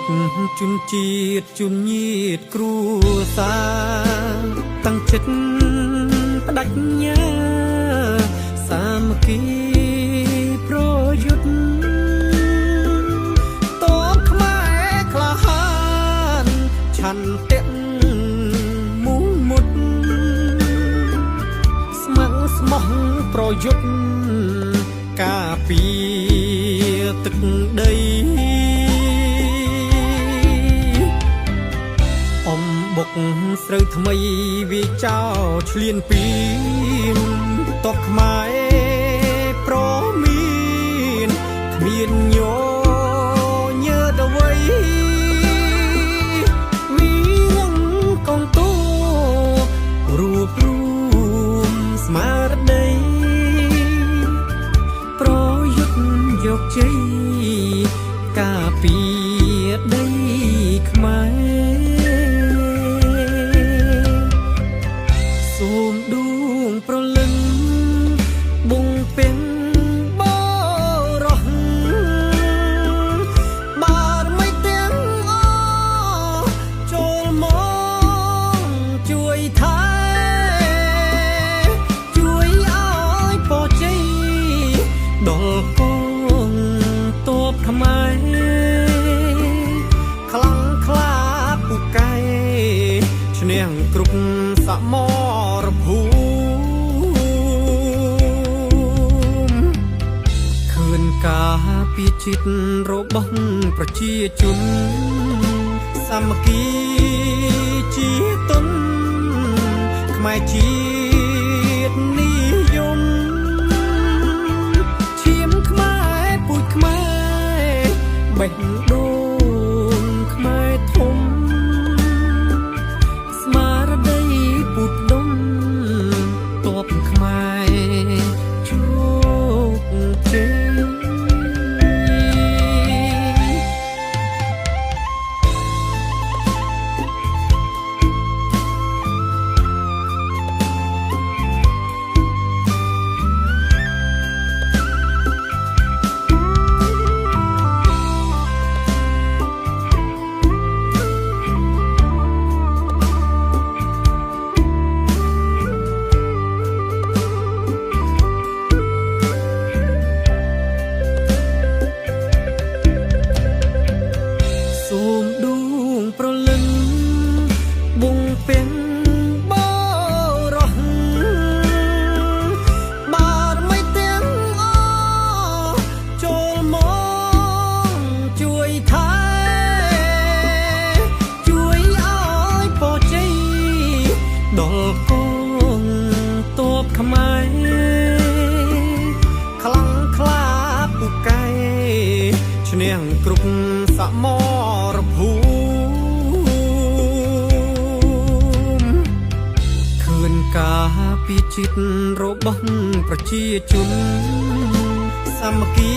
កជូនជាតិជូនញាតិគ្រួសារតាំងចិត្តផ្ដាច់ញាសាមគ្គីប្រយុទ្ធតបខ្មែរក្លាហានឆន្ទៈមុំមុតស្ម័គ្រស្មោះប្រយុទ្ធការពារទឹកដីអំបុកស្រូវថ្មីវាចោលឆ្លៀនពីតបខ្មែរប្រមានគ្មានញញើតអ្វីវិរងកងទូរួបរួមស្មារតីប្រយុទ្ធយកជ័យការពារដីខ្មែរសូមដួងប្រលឹងបងពេញបរោះបារមីទាំងអចូលមកជួយថែជួយឲ្យពរជ័យដល់កងទ័ពខ្មែរខ្លាំងក្លាពូកែឈ្នះគ្រប់សមរភូមិឃើញការពារជាតិរបស់ប្រជាជនសាមគ្គីជាទុនខ្មែរជាតិនិយមឈាមខ្មែរពូជខ្មែរបេះដូងខ្មែរធំស្មារតីពុទ្ធដុំតបខ្មែរជោគជ័យសូមដួងប្រលឹងបងពេញបរោះបារមីទាំងអចូលមកជួយថែជួយឲ្យពរជ័យដល់កងទ័ពខ្មែរខ្លាំងក្លាពូកែឈ្នះគ្រប់សមរភូមិឃើញការពារជាតិរបស់ប្រជាជនសាមគ្គី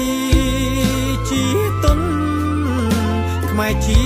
ជាទុនខ្មែរជា